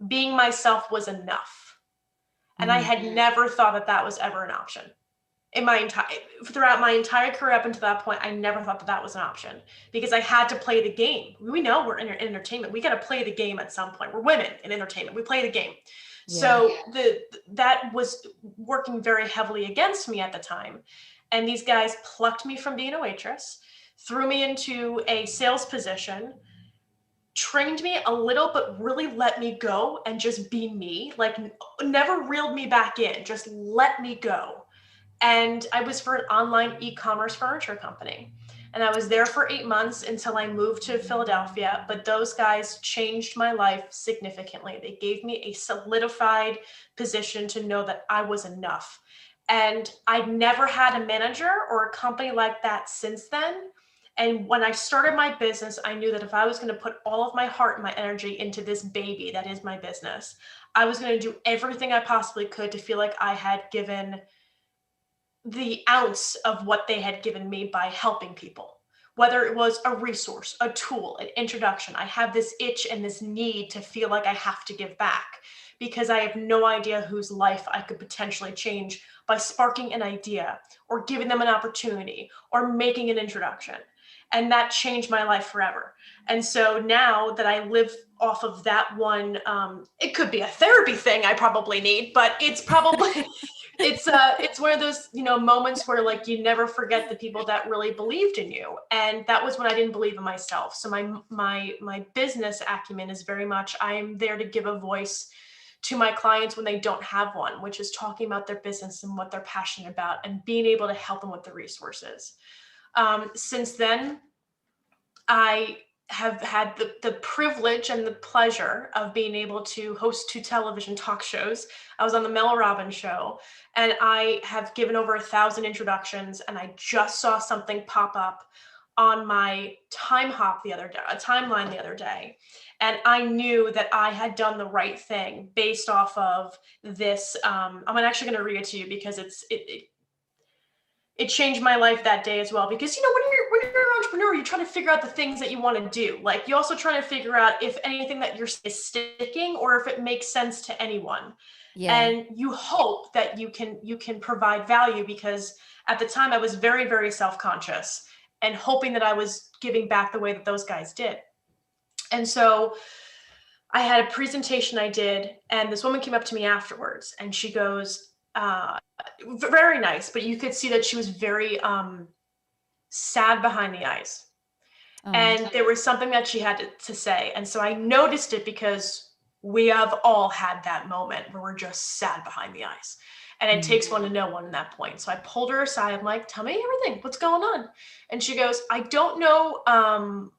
S3: being myself was enough. And I
S1: Mhm.
S3: had never thought that was ever an option. Throughout my entire career up until that point, I never thought that was an option, because I had to play the game. We know we're in entertainment. We got to play the game at some point. We're women in entertainment. We play the game.
S1: Yeah.
S3: So that was working very heavily against me at the time. And these guys plucked me from being a waitress, threw me into a sales position, trained me a little, but really let me go and just be me. Like, never reeled me back in, just let me go. And I was for an online e-commerce furniture company. And I was there for 8 months until I moved to Philadelphia. But those guys changed my life significantly. They gave me a solidified position to know that I was enough. And I'd never had a manager or a company like that since then. And when I started my business, I knew that if I was going to put all of my heart and my energy into this baby that is my business, I was going to do everything I possibly could to feel like I had given the ounce of what they had given me by helping people, whether it was a resource, a tool, an introduction. I have this itch and this need to feel like I have to give back, because I have no idea whose life I could potentially change by sparking an idea or giving them an opportunity or making an introduction. And that changed my life forever. And so now that I live off of that one, it could be a therapy thing I probably need, but it's probably it's one of those moments where, like, you never forget the people that really believed in you. And that was when I didn't believe in myself. So my business acumen is very much, I'm there to give a voice to my clients when they don't have one, which is talking about their business and what they're passionate about and being able to help them with the resources. Since then, I have had the privilege and the pleasure of being able to host 2 television talk shows. I was on the Mel Robbins show, and I have given over 1,000 introductions, and I just saw something pop up on my timeline the other day. And I knew that I had done the right thing based off of this. I'm actually going to read it to you because it changed my life that day as well. Because, when you're an entrepreneur, you're trying to figure out the things that you want to do. Like, you're also trying to figure out if anything that you're is sticking or if it makes sense to anyone.
S1: Yeah.
S3: And you hope that you can provide value, because at the time I was very, very self-conscious and hoping that I was giving back the way that those guys did. And so I had a presentation I did, and this woman came up to me afterwards, and she goes, very nice, but you could see that she was very sad behind the eyes.
S1: Oh.
S3: And there was something that she had to say. And so I noticed it, because we have all had that moment where we're just sad behind the eyes. And it takes one to know one in that point. So I pulled her aside. I'm like, tell me everything. What's going on? And she goes, I don't know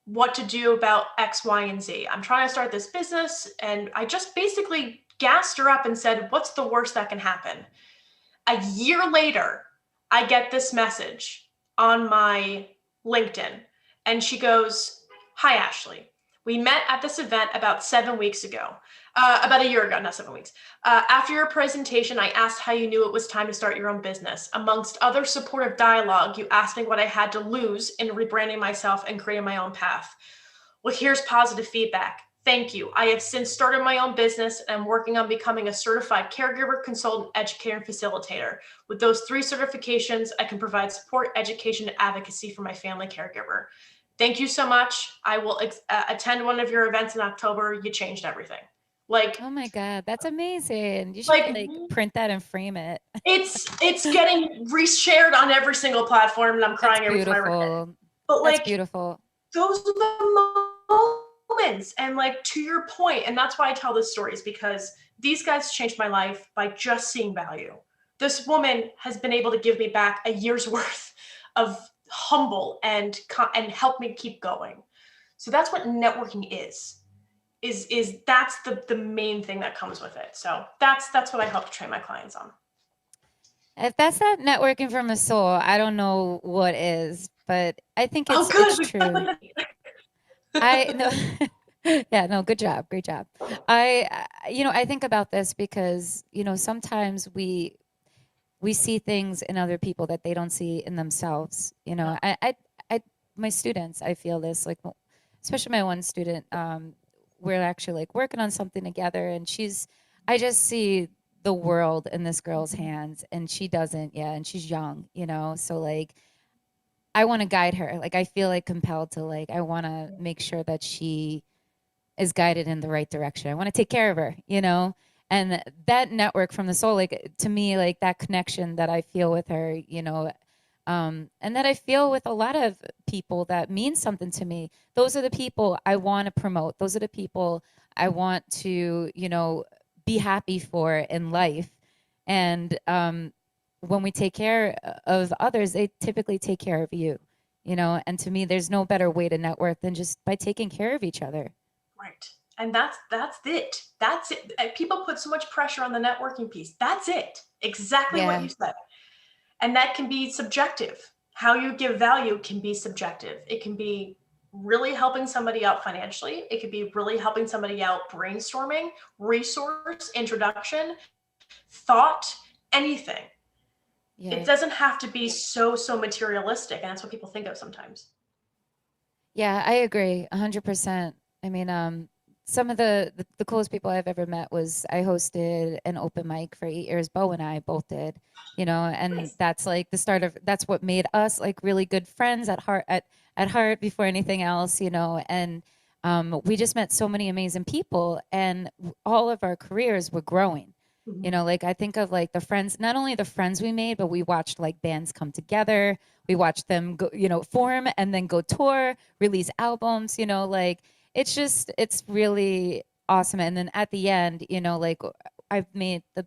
S3: what to do about X, Y, and Z. I'm trying to start this business. And I just basically gassed her up and said, what's the worst that can happen? A year later, I get this message on my LinkedIn, and she goes, hi, Ashley. We met at this event about 7 weeks ago, about a year ago, not 7 weeks. After your presentation, I asked how you knew it was time to start your own business. Amongst other supportive dialogue, you asked me what I had to lose in rebranding myself and creating my own path. Well, here's positive feedback. Thank you. I have since started my own business, and I'm working on becoming a certified caregiver, consultant, educator, and facilitator. With those 3 certifications, I can provide support, education, and advocacy for my family caregiver. Thank you so much. I will attend one of your events in October. You changed everything. Like,
S1: oh my God, that's amazing. You should like print that and frame it.
S3: It's getting reshared on every single platform, and I'm crying every time I read it. But
S1: that's beautiful.
S3: Those are the moments. And like, to your point, and that's why I tell this story, is because these guys changed my life by just seeing value. This woman has been able to give me back a year's worth of humble and help me keep going. So that's what networking is that's the main thing that comes with it. So that's what I help to train my clients on.
S1: If that's not networking from the soul, I don't know what is, but I think it's true. I know. Yeah, no, good job. Great job. I think about this because, sometimes we see things in other people that they don't see in themselves. My students, I feel this, like, especially my one student, we're actually like working on something together, and I just see the world in this girl's hands, and she doesn't. Yeah. And she's young, so like, I want to guide her. Like, I feel like compelled to, like, I want to make sure that she is guided in the right direction. I want to take care of her, and that network from the soul, like, to me, like, that connection that I feel with her, and that I feel with a lot of people that mean something to me. Those are the people I want to promote. Those are the people I want to, be happy for in life. And when we take care of others, they typically take care of you, and to me, there's no better way to network than just by taking care of each other.
S3: Right. And that's it. That's it. People put so much pressure on the networking piece. That's it. Exactly what you said. And that can be subjective. How you give value can be subjective. It can be really helping somebody out financially. It could be really helping somebody out brainstorming, resource, introduction, thought, anything. Yeah. It doesn't have to be so materialistic. And that's what people think of sometimes.
S1: Yeah, I agree 100%. I mean, some of the coolest people I've ever met was I hosted an open mic for 8 years. Bo and I both did, and that's like the start of, that's what made us like really good friends at heart before anything else, and we just met so many amazing people, and all of our careers were growing. Like, I think of like the friends, not only the friends we made, but we watched like bands come together. We watched them go, form and then go tour, release albums, like, it's really awesome. And then at the end, you know, like I've made the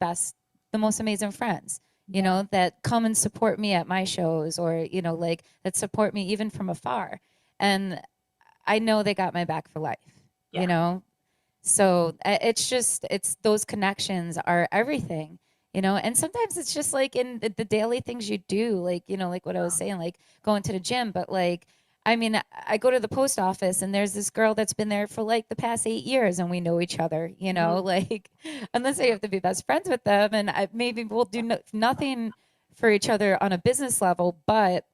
S1: most amazing friends, you know, that come and support me at my shows, or, you know, like that support me even from afar. And I know they got my back for life,
S3: Yeah.
S1: you know? So it's those connections are everything, you know? And sometimes it's just like in the daily things you do, like, you know, like what I was saying, like going to the gym, but like, I mean, I go to the post office and there's this girl that's been there for like the past 8 years and we know each other, you know, like unless I have to be best friends with them, and maybe we'll do nothing for each other on a business level, but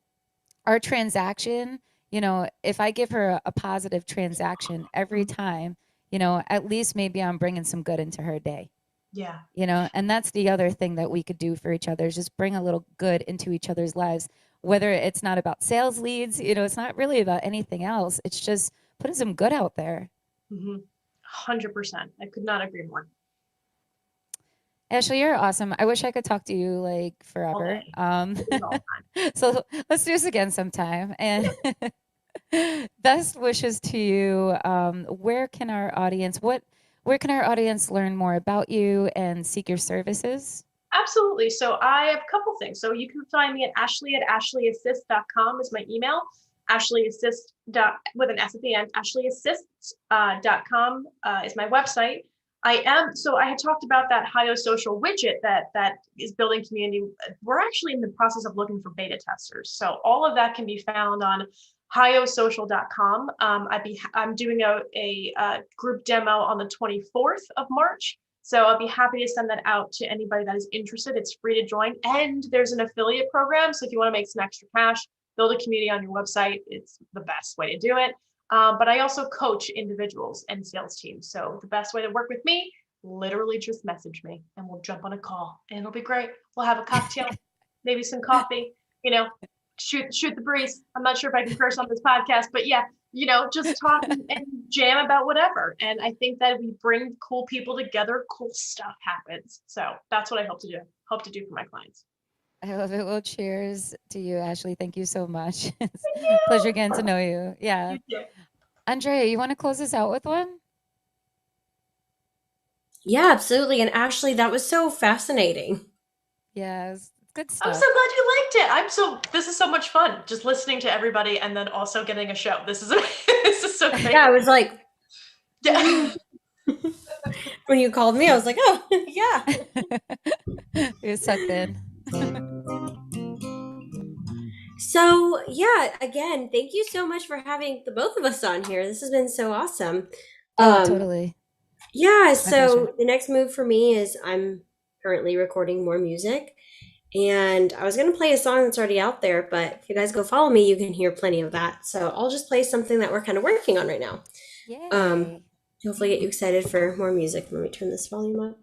S1: our transaction, you know, if I give her a positive transaction every time, you know, at least maybe I'm bringing some good into her day,
S3: Yeah.
S1: you know. And that's the other thing that we could do for each other, is just bring a little good into each other's lives, whether it's not about sales leads, you know, it's not really about anything else. It's just putting some good out there.
S3: 100%. I could not agree more.
S1: Ashley, you're awesome. I wish I could talk to you like
S3: All
S1: forever.
S3: day. All the time.
S1: So let's do this again sometime. And best wishes to you. Where can our audience learn more about you and seek your services?
S3: Absolutely. So I have a couple things. So you can find me at ashley@ashley.assist.com is my email. Ashley.assist with an S at the end. Ashley.assist.com is my website. I had talked about that Hio Social widget that is building community. We're actually in the process of looking for beta testers. So all of that can be found on hiosocial.com. I'm doing a group demo on the 24th of March. So I'll be happy to send that out to anybody that is interested. It's free to join. And there's an affiliate program. So if you want to make some extra cash, build a community on your website, it's the best way to do it. But I also coach individuals and sales teams. So the best way to work with me, literally just message me and we'll jump on a call and it'll be great. We'll have a cocktail, maybe some coffee, you know, shoot the breeze. I'm not sure if I can curse on this podcast, but yeah, you know, just talk and jam about whatever. And I think that we bring cool people together, cool stuff happens. So that's what I hope to do for my clients.
S1: I love it. Well, cheers to you, Ashley. Thank you so much. It's a pleasure getting to know you. Yeah.
S3: You too.
S1: Andrea, you want to close us out with one?
S2: Yeah, absolutely. And Ashley, that was so fascinating.
S1: Yes. Good
S3: I'm
S1: stuff.
S3: so glad you liked it. This is so much fun. Just listening to everybody and then also getting a show. This is so great.
S2: Yeah, I was like,
S3: Yeah.
S2: when you called me, I was like, oh, yeah.
S1: You're sucked in.
S2: So, yeah, again, thank you so much for having the both of us on here. This has been so awesome.
S1: Totally.
S2: Yeah,
S1: pleasure.
S2: so the next move for me is I'm currently recording more music. And I was going to play a song that's already out there, but if you guys go follow me, you can hear plenty of that. So I'll just play something that we're kind of working on right now.
S1: Yay.
S2: Hopefully get you excited for more music. Let me turn this volume up.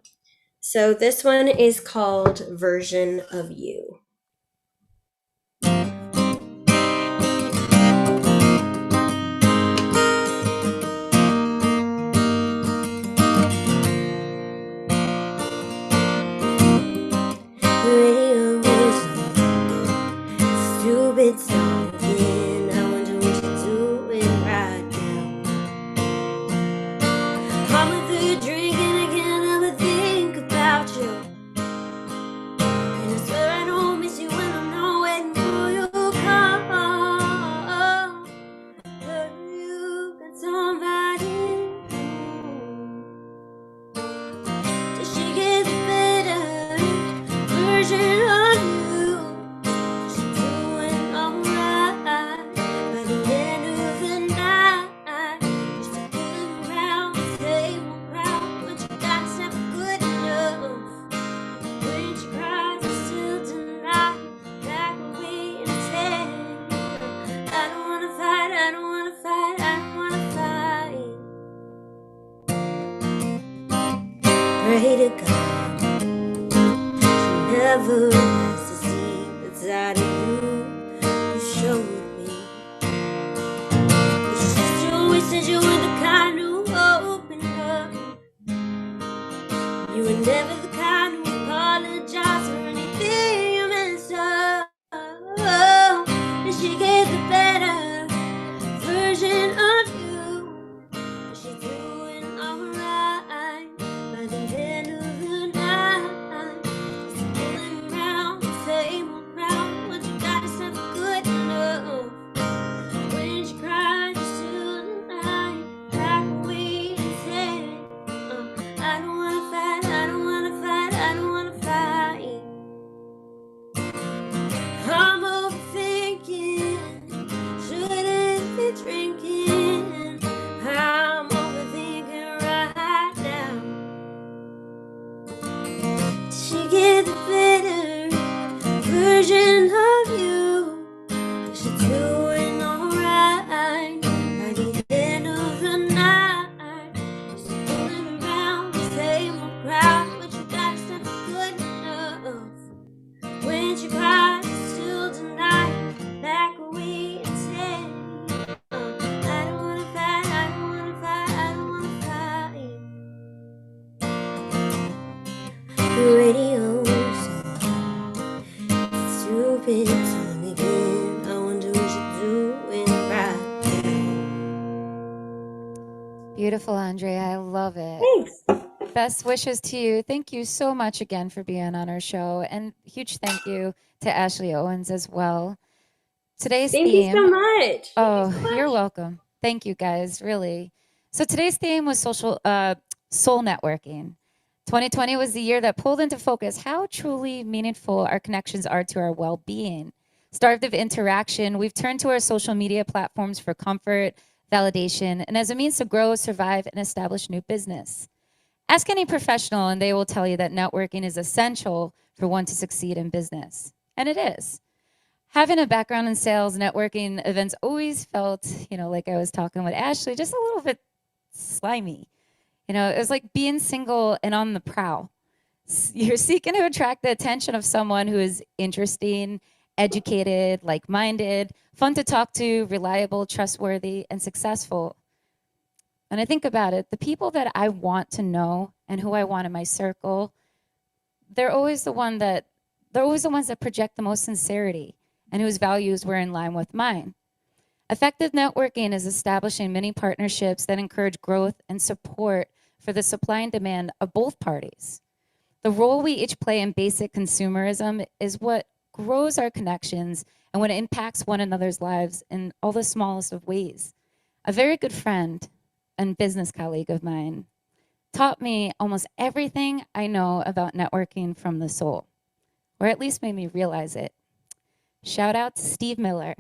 S2: So this one is called Version of You. Radio is on. Stupid song again. I wonder what you're doing right now. I'm with you drinking, I can't ever think about you. And I swear I don't miss you when I'm not waiting for your call. Heard you got somebody new. Did she get the better version of you? She doing alright by the end of the night. You still fooling around the same around, but you guys never good enough. When she cries, I still deny. Back away and tell you I don't wanna fight, I don't wanna fight, I don't wanna fight. Pray to God she never has to see the side of you showed me. She still wishes you were the kind who opened up. You were never the kind who apologized for anything you messed up. And she gave the better version of you. She's doing alright. don't wanna fight, I don't wanna fight, I don't wanna fight. I'm overthinking, shouldn't be drinking. I'm overthinking right now. She get the better version of you. She's doing alright by the end of the night. She's fooling around the same old crowd, but you got something good enough. When she cries, you still deny like we said. I don't wanna fight, I don't wanna fight, I don't wanna fight. The radio's stupid song again. I wonder what you're doing right now.
S1: Beautiful, Andrea. I love it.
S2: Thanks.
S1: Best wishes to you. Thank you so much again for being on our show. And huge thank you to Ashley Owens as well. Today's
S2: Thank
S1: theme.
S2: you so much.
S1: Oh, you're welcome. Thank you guys, really. So today's theme was soul networking. 2020 was the year that pulled into focus how truly meaningful our connections are to our well-being. Starved of interaction, we've turned to our social media platforms for comfort, validation, and as a means to grow, survive, and establish new business. Ask any professional and they will tell you that networking is essential for one to succeed in business. And it is. Having a background in sales, networking events always felt, like I was talking with Ashley, just a little bit slimy. It was like being single and on the prowl. You're seeking to attract the attention of someone who is interesting, educated, like-minded, fun to talk to, reliable, trustworthy, and successful. When I think about it, the people that I want to know and who I want in my circle, they're always the ones that project the most sincerity and whose values were in line with mine. Effective networking is establishing many partnerships that encourage growth and support for the supply and demand of both parties. The role we each play in basic consumerism is what grows our connections and what impacts one another's lives in all the smallest of ways. A very good friend and business colleague of mine taught me almost everything I know about networking from the soul, or at least made me realize it. Shout out to Steve Miller.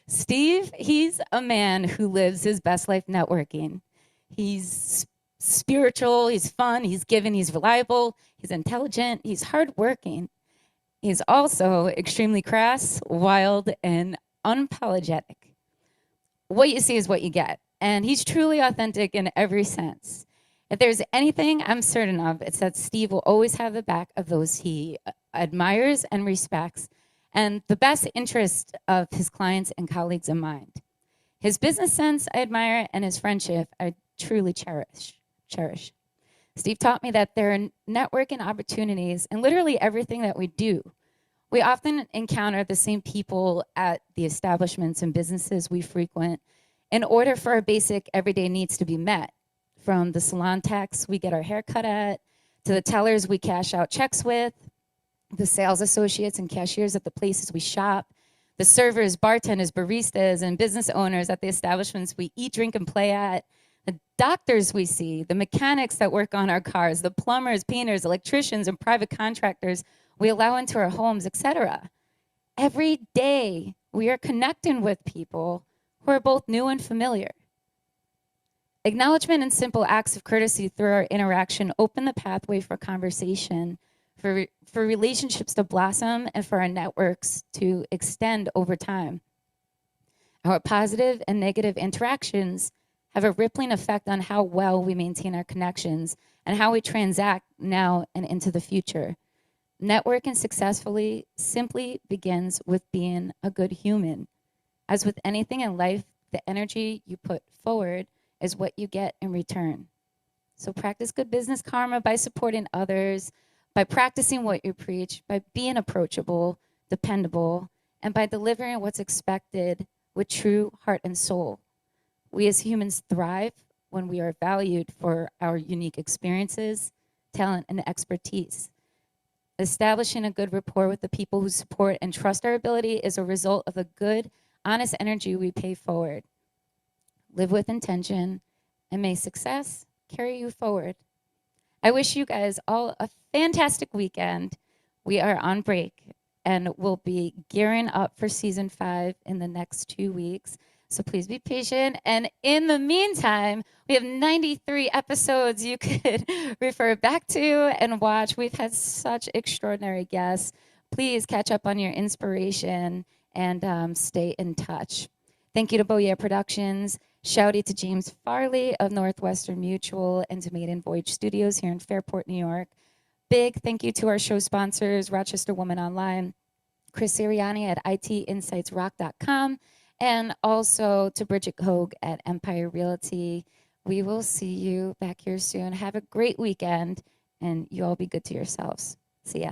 S1: Steve, he's a man who lives his best life networking. He's spiritual, he's fun, he's giving, he's reliable, he's intelligent, he's hardworking. He's also extremely crass, wild, and unapologetic. What you see is what you get. And he's truly authentic in every sense. If there's anything I'm certain of, it's that Steve will always have the back of those he admires and respects, and the best interest of his clients and colleagues in mind. His business sense I admire, and his friendship I truly cherish. Steve taught me that there are networking opportunities in literally everything that we do. We often encounter the same people at the establishments and businesses we frequent in order for our basic everyday needs to be met, from the salon techs we get our hair cut at, to the tellers we cash out checks with, the sales associates and cashiers at the places we shop, the servers, bartenders, baristas, and business owners at the establishments we eat, drink, and play at, the doctors we see, the mechanics that work on our cars, the plumbers, painters, electricians, and private contractors we allow into our homes, etc. Every day, we are connecting with people who are both new and familiar. Acknowledgement and simple acts of courtesy through our interaction open the pathway for conversation, for relationships to blossom, and for our networks to extend over time. Our positive and negative interactions have a rippling effect on how well we maintain our connections and how we transact now and into the future. Networking successfully simply begins with being a good human. As with anything in life, the energy you put forward is what you get in return. So practice good business karma by supporting others, by practicing what you preach, by being approachable, dependable, and by delivering what's expected with true heart and soul. We as humans thrive when we are valued for our unique experiences, talent, and expertise. Establishing a good rapport with the people who support and trust our ability is a result of the good, honest energy we pay forward. Live with intention, and may success carry you forward. I wish you guys all a fantastic weekend. We are on break and we'll be gearing up for season 5 in the next 2 weeks. So please be patient. And in the meantime, we have 93 episodes you could refer back to and watch. We've had such extraordinary guests. Please catch up on your inspiration and stay in touch. Thank you to Boyer Productions. Shouty to James Farley of Northwestern Mutual and to Maiden Voyage Studios here in Fairport, New York. Big thank you to our show sponsors, Rochester Woman Online, Chris Siriani at itinsightsrock.com, and also to Bridget Hogue at Empire Realty. We will see you back here soon. Have a great weekend, and you all be good to yourselves. See ya.